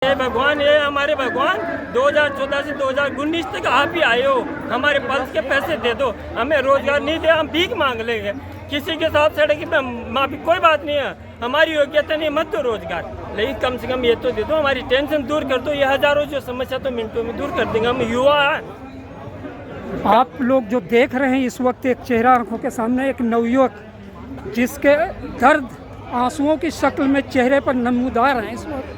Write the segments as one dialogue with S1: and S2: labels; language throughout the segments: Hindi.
S1: ये भगवान, ये हमारे भगवान 2014 से 2019 तक आप ही आए हो, हमारे पल्स के पैसे दे दो, हमें रोजगार नहीं दे, हम भीख मांग लेंगे। किसी के साथ सड़क पे माफी कोई बात नहीं है, हमारी योग्यता नहीं, मत दो रोजगार, लेकिन कम से कम ये तो दे दो, हमारी टेंशन दूर कर दो। ये हजारों जो समस्या तो मिनटों में दूर कर देंगे, हम युवा हैं।
S2: आप लोग जो देख रहे हैं इस वक्त एक चेहरा आंखों के सामने, एक नवयुवक जिसके दर्द आंसुओं की शक्ल में चेहरे पर नमूदार हैं। इस वक्त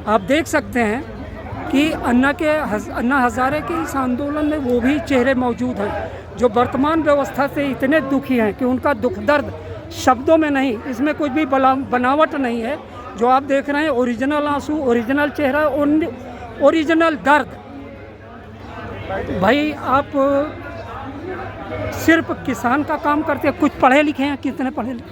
S2: आप देख सकते हैं कि अन्ना हजारे के इस आंदोलन में वो भी चेहरे मौजूद हैं जो वर्तमान व्यवस्था से इतने दुखी हैं कि उनका दुख दर्द शब्दों में नहीं, इसमें कुछ भी बनावट नहीं है। जो आप देख रहे हैं ओरिजिनल आंसू, ओरिजिनल चेहरा, ओरिजिनल दर्द। भाई आप सिर्फ किसान का काम करते हैं, कुछ पढ़े लिखे हैं? कितने पढ़े लिखे?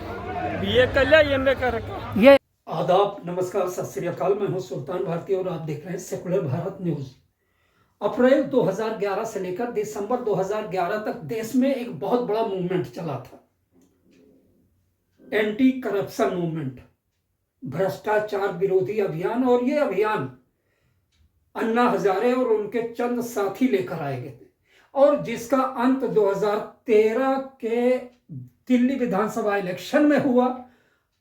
S1: बीए कर लिया, एमए कर रखा।
S2: ये आदाब, नमस्कार, सत श्री अकाल। मैं हूं सुल्तान भारती और आप देख रहे हैं सेकुलर भारत न्यूज। अप्रैल 2011 से लेकर दिसंबर 2011 तक देश में एक बहुत बड़ा मूवमेंट चला था, एंटी करप्शन मूवमेंट, भ्रष्टाचार विरोधी अभियान। और ये अभियान अन्ना हजारे और उनके चंद साथी लेकर आए गए थे, और जिसका अंत 2013 के दिल्ली विधानसभा इलेक्शन में हुआ,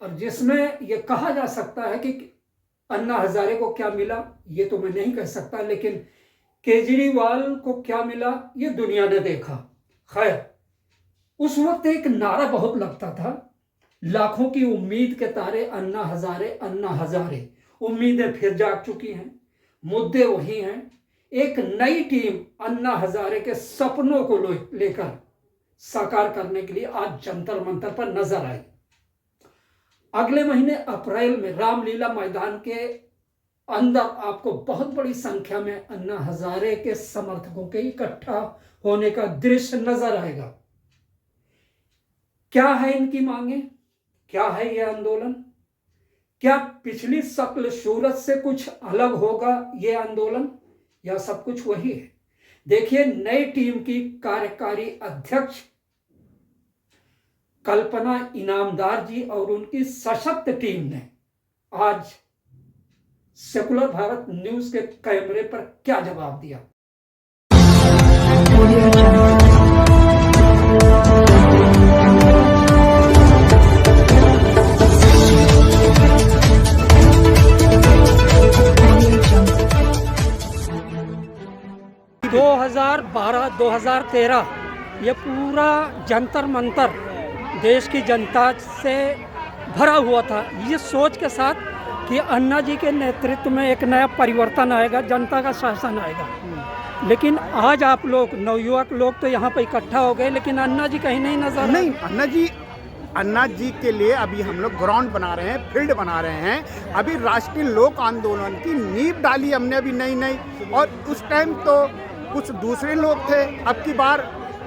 S2: और जिसमें यह कहा जा सकता है कि अन्ना हजारे को क्या मिला ये तो मैं नहीं कह सकता, लेकिन केजरीवाल को क्या मिला ये दुनिया ने देखा। खैर, उस वक्त एक नारा बहुत लगता था, लाखों की उम्मीद के तारे अन्ना हजारे, अन्ना हजारे। उम्मीदें फिर जाग चुकी हैं, मुद्दे वही हैं। एक नई टीम अन्ना हजारे के सपनों को लेकर साकार करने के लिए आज जंतर मंतर पर नजर आई। अगले महीने अप्रैल में रामलीला मैदान के अंदर आपको बहुत बड़ी संख्या में अन्ना हजारे के समर्थकों के इकट्ठा होने का दृश्य नजर आएगा। क्या है इनकी मांगे? क्या है यह आंदोलन? क्या पिछली शक्ल सूरत से कुछ अलग होगा ये आंदोलन, या सब कुछ वही है? देखिए, नई टीम की कार्यकारी अध्यक्ष कल्पना इनामदार जी और उनकी सशक्त टीम ने आज सेकुलर भारत न्यूज के कैमरे पर क्या जवाब दिया। 2012-2013 ये पूरा जंतर मंतर देश की जनता से भरा हुआ था, ये सोच के साथ कि अन्ना जी के नेतृत्व में एक नया परिवर्तन आएगा, जनता का शासन आएगा। लेकिन आज आप लोग नवयुवक लोग तो यहाँ पर इकट्ठा हो गए, लेकिन अन्ना जी कहीं नहीं नजर।
S3: नहीं, अन्ना जी के लिए अभी हम लोग ग्राउंड बना रहे हैं, फील्ड बना रहे हैं। अभी राष्ट्रीय लोक आंदोलन की नींव डाली हमने अभी नई, और उस टाइम तो कुछ दूसरे लोग थे, अब की बार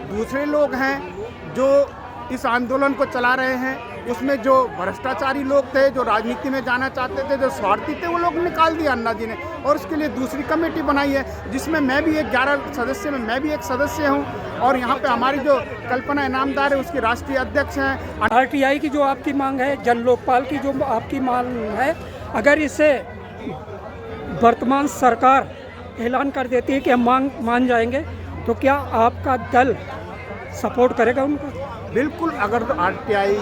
S3: दूसरे लोग हैं जो इस आंदोलन को चला रहे हैं। उसमें जो भ्रष्टाचारी लोग थे, जो राजनीति में जाना चाहते थे, जो स्वार्थी थे, वो लोग निकाल दिया अन्ना जी ने, और उसके लिए दूसरी कमेटी बनाई है जिसमें मैं भी एक 11 सदस्य में मैं भी एक सदस्य हूं। और यहाँ पे हमारी जो कल्पना इनामदार है उसकी राष्ट्रीय अध्यक्ष हैं।
S2: RTI की जो आपकी मांग है, जन लोकपाल की जो आपकी मांग है, अगर इसे वर्तमान सरकार ऐलान कर देती है कि हम मान जाएंगे, तो क्या आपका दल सपोर्ट करेगा उनको?
S3: बिल्कुल, अगर तो RTI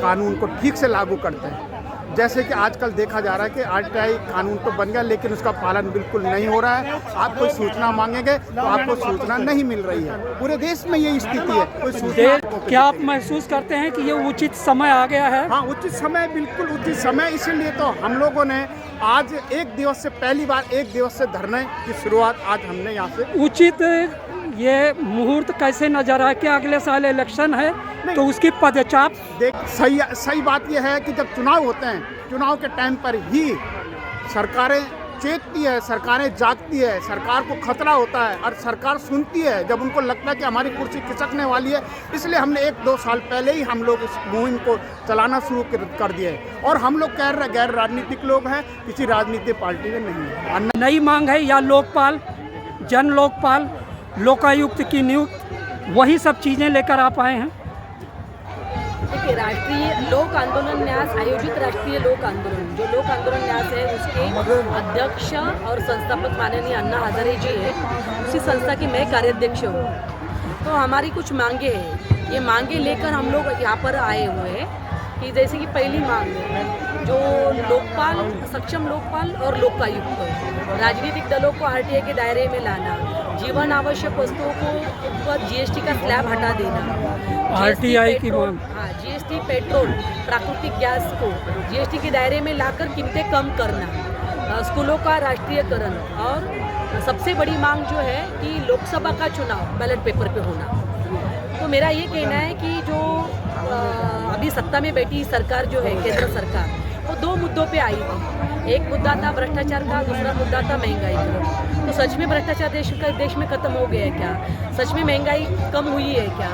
S3: कानून को ठीक से लागू करते हैं, जैसे कि आजकल देखा जा रहा है कि RTI कानून तो बन गया लेकिन उसका पालन बिल्कुल नहीं हो रहा है। आप कोई सूचना मांगेंगे तो आपको सूचना नहीं मिल रही है। पूरे देश में ये स्थिति है, कोई सूचना।
S2: क्या आप महसूस करते हैं कि ये उचित समय आ गया है?
S3: हाँ, उचित समय, बिल्कुल उचित समय। इसीलिए तो हम लोगों ने आज एक दिवस से, पहली बार एक दिवस से धरने की शुरुआत आज हमने यहाँ से।
S2: उचित ये मुहूर्त कैसे नजर आए? क्या अगले साल इलेक्शन है तो उसकी पदचाप
S3: देख, सही बात यह है कि जब चुनाव होते हैं, चुनाव के टाइम पर ही सरकारें चेतती है, सरकारें जागती है, सरकार को खतरा होता है और सरकार सुनती है जब उनको लगता है कि हमारी कुर्सी खिसकने वाली है। इसलिए हमने 1-2 साल पहले ही हम लोग इस मुहिम को चलाना शुरू कर दिया है। और हम लोग कह रहे गैर राजनीतिक लोग हैं, किसी राजनीतिक पार्टी में नहीं है।
S2: नई मांग है या लोकपाल, जन लोकपाल, लोकायुक्त की नियुक्ति, वही सब चीज़ें लेकर आप आए हैं?
S4: देखिए, राष्ट्रीय लोक आंदोलन न्यास आयोजित राष्ट्रीय लोक आंदोलन, जो लोक आंदोलन न्यास है उसके अध्यक्ष और संस्थापक माननीय अन्ना हजारे जी है, उसी संस्था की मैं कार्याध्यक्ष हूँ। तो हमारी कुछ मांगे हैं, ये मांगे लेकर हम लोग यहाँ पर आए हुए हैं कि जैसे कि पहली मांग है जो लोकपाल, सक्षम लोकपाल और लोकायुक्त, राजनीतिक दलों को आरटीआई के दायरे में लाना, जीवन आवश्यक वस्तुओं को ऊपर जीएसटी का स्लैब हटा देना,
S2: आरटीआई की मांग,
S4: हाँ जीएसटी पेट्रोल, प्राकृतिक गैस को जीएसटी के दायरे में लाकर कीमतें कम करना, स्कूलों का राष्ट्रीयकरण, और सबसे बड़ी मांग जो है कि लोकसभा का चुनाव बैलेट पेपर पे होना। तो मेरा ये कहना है कि जो अभी सत्ता में बैठी सरकार जो है, केंद्र सरकार, वो दो मुद्दों पे आई थी। एक मुद्दा था भ्रष्टाचार का, दूसरा मुद्दा था महंगाई का। तो सच में भ्रष्टाचार देश में खत्म हो गया है क्या? सच में महंगाई कम हुई है क्या?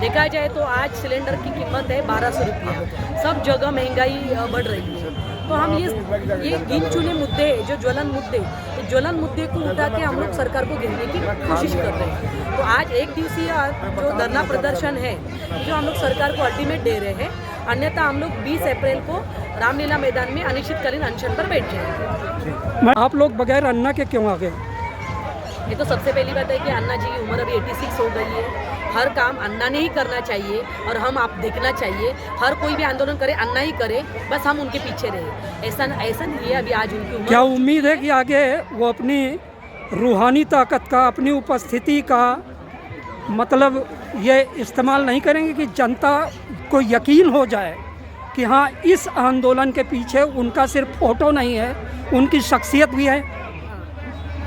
S4: देखा जाए तो आज सिलेंडर की कीमत है 1200 रुपया, सब जगह महंगाई बढ़ रही है। तो हम ये गिन चुने मुद्दे, जो ज्वलन मुद्दे को उठा के हम लोग सरकार को घेरने की कोशिश कर रहे हैं। तो आज एक दिवसीय जो धरना प्रदर्शन है, जो हम लोग सरकार को अल्टीमेट दे रहे हैं, अन्यथा हम लोग 20 अप्रैल को रामलीला मैदान में अनिश्चितकालीन अनशन पर बैठ जाएंगे।
S2: आप लोग बगैर अन्ना के क्यों आ गए?
S4: ये तो सबसे पहली बात है कि अन्ना जी की उम्र अभी 86 हो गई है। हर काम अन्ना ने ही करना चाहिए और हम आप देखना चाहिए। हर कोई भी आंदोलन करे, अन्ना ही करे, बस हम उनके पीछे रहे। ऐसा नहीं है। अभी आज उनकी उम्र,
S2: क्या उम्मीद है कि आगे वो अपनी रूहानी ताकत का, अपनी उपस्थिति का मतलब ये इस्तेमाल नहीं करेंगे कि जनता को यकीन हो जाए कि हाँ, इस आंदोलन के पीछे उनका सिर्फ फोटो नहीं है, उनकी शख्सियत भी है?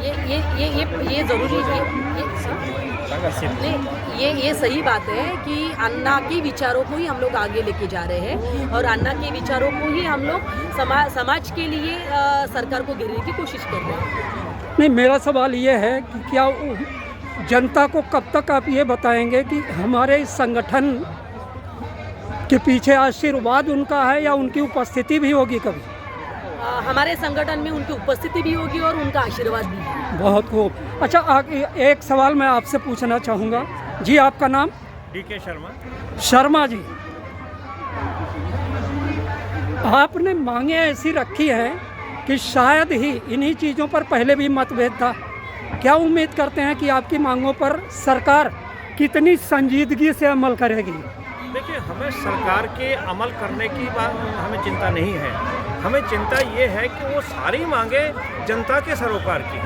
S4: ये जरूरी है। ये सही बात है कि अन्ना के विचारों को ही हम लोग आगे लेके जा रहे हैं और अन्ना के विचारों को ही हम लोग समाज के लिए सरकार को घेरने की कोशिश कर रहे हैं।
S2: नहीं, मेरा सवाल ये है कि क्या जनता को कब तक आप ये बताएंगे कि हमारे इस संगठन के पीछे आशीर्वाद उनका है या उनकी उपस्थिति भी होगी कभी?
S4: हमारे संगठन में उनकी उपस्थिति भी होगी और उनका आशीर्वाद भी है।
S2: बहुत खूब। अच्छा, एक सवाल मैं आपसे पूछना चाहूँगा जी, आपका नाम?
S5: DK
S2: शर्मा जी, आपने मांगे ऐसी रखी हैं कि शायद ही इन्हीं चीज़ों पर पहले भी मतभेद था। क्या उम्मीद करते हैं कि आपकी मांगों पर सरकार कितनी संजीदगी से अमल करेगी?
S5: देखिए, हमें सरकार के अमल करने की बात हमें चिंता नहीं है। हमें चिंता ये है कि वो सारी मांगे जनता के सरोकार की।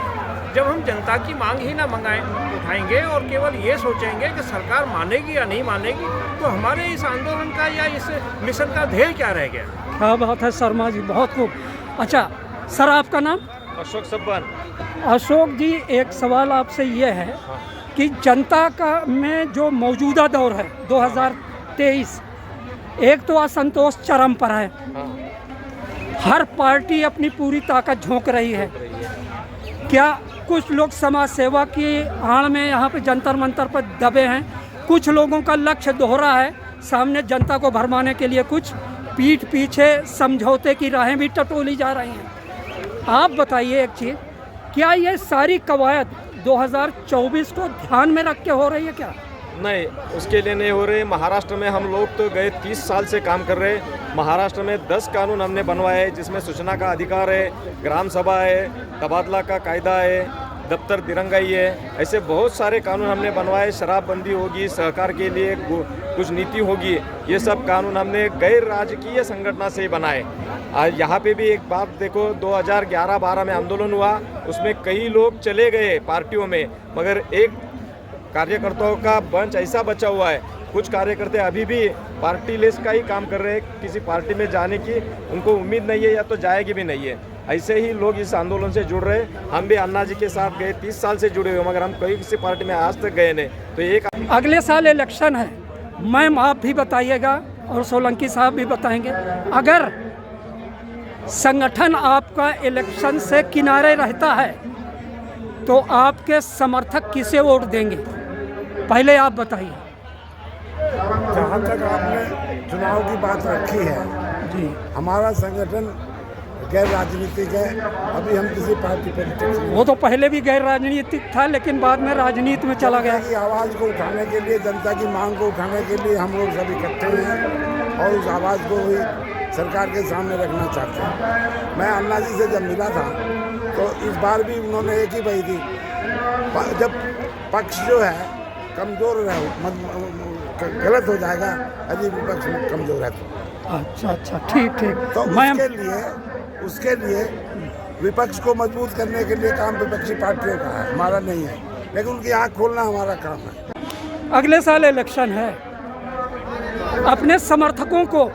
S5: जब हम जनता की मांग ही ना उठाएंगे और केवल ये सोचेंगे कि सरकार मानेगी या नहीं मानेगी, तो हमारे इस आंदोलन का या इस मिशन का ध्येय क्या रह गया?
S2: क्या बात है शर्मा जी, बहुत खूब। अच्छा सर, आपका नाम?
S5: अशोक सब्बान।
S2: अशोक जी, एक सवाल आपसे ये है कि जनता का में जो मौजूदा दौर है 2023, एक तो असंतोष चरम पर है। हर पार्टी अपनी पूरी ताकत झोंक रही है। क्या कुछ लोग समाज सेवा की आड़ में यहाँ पे जंतर मंतर पर दबे हैं? कुछ लोगों का लक्ष्य दोहरा है, सामने जनता को भरमाने के लिए कुछ पीठ पीछे समझौते की राहें भी टटोली जा रही हैं। आप बताइए एक चीज़, क्या ये सारी कवायद 2024 को ध्यान में रख के हो रही है क्या?
S6: नहीं, उसके लिए नहीं हो रहे। महाराष्ट्र में हम लोग तो गए 30 साल से काम कर रहे हैं। महाराष्ट्र में 10 कानून हमने बनवाए हैं, जिसमें सूचना का अधिकार है, ग्राम सभा है, तबादला का कायदा है, दफ्तर दिरंगाई है, ऐसे बहुत सारे कानून हमने बनवाए। शराबबंदी होगी, सहकार के लिए कुछ नीति होगी, ये सब कानून हमने गैर राजकीय संगठन से ही बनाए। आज यहाँ पे भी एक बात देखो, 2011-12 में आंदोलन हुआ, उसमें कई लोग चले गए पार्टियों में, मगर एक कार्यकर्ताओं का बंच ऐसा बचा हुआ है। कुछ कार्यकर्ता अभी भी पार्टी लेस का ही काम कर रहे हैं, किसी पार्टी में जाने की उनको उम्मीद नहीं है या तो जाएगी भी नहीं है। ऐसे ही लोग इस आंदोलन से जुड़ रहे हैं। हम भी अन्ना जी के साथ गए, 30 साल से जुड़े हुए, मगर हम कहीं किसी पार्टी में आज तक गए नहीं। तो एक
S2: अगले साल इलेक्शन है, मैम आप भी बताइएगा और सोलंकी साहब भी बताएंगे, अगर संगठन आपका इलेक्शन से किनारे रहता है तो आपके समर्थक किसे वोट देंगे? पहले आप बताइए।
S7: जहाँ तक आपने चुनाव की बात रखी है
S2: जी,
S7: हमारा संगठन गैर राजनीतिक है। अभी हम किसी पार्टी पॉलिटिक्स में,
S2: वो तो पहले भी गैर राजनीतिक था लेकिन बाद में राजनीति में चला गया।
S7: जनता की आवाज़ को उठाने के लिए, जनता की मांग को उठाने के लिए हम लोग सब इकट्ठे हैं। और उस आवाज़ को भी सरकार के सामने रखना चाहते हैं। मैं अन्ना जी से जब मिला था तो इस बार भी उन्होंने एक ही कही थी, जब पक्ष जो है कमज़ोर गलत हो जाएगा यदि विपक्ष कमज़ोर है तो।
S2: अच्छा ठीक
S7: तो
S2: मैं
S7: उसके लिए विपक्ष को मजबूत करने के लिए काम विपक्षी पार्टियों का है, हमारा नहीं है, लेकिन उनकी आँख खोलना हमारा काम है।
S2: अगले साल इलेक्शन है, अपने समर्थकों को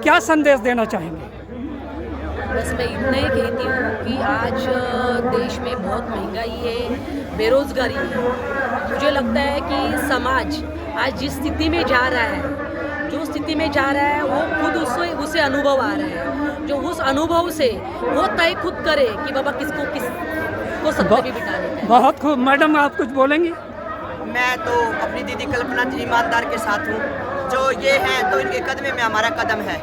S2: क्या संदेश देना चाहेंगे?
S4: बस मैं इतना ही कहती हूँ कि आज देश में बहुत महंगाई है, बेरोजगारी है। मुझे लगता है कि समाज आज जिस स्थिति में जा रहा है, जो स्थिति में जा रहा है वो खुद उसे अनुभव आ रहा है। जो उस अनुभव से वो तय खुद करे कि बाबा किसको सत्ता पे बिठाने का है।
S2: बहुत खूब। मैडम आप कुछ बोलेंगी?
S8: मैं तो अपनी दीदी कल्पना ईमानदार के साथ हूँ। जो ये है तो इनके कदमे में हमारा कदम है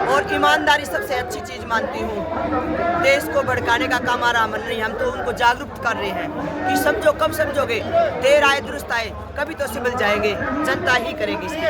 S8: और ईमानदारी सबसे अच्छी चीज़ मानती हूँ। देश को भड़काने का काम हमारा अमल नहीं, हम तो उनको जागरूक कर रहे हैं कि समझो, कब समझोगे, देर आए दुरुस्त आए, कभी तो सिबल जाएंगे, जनता ही करेगी इसके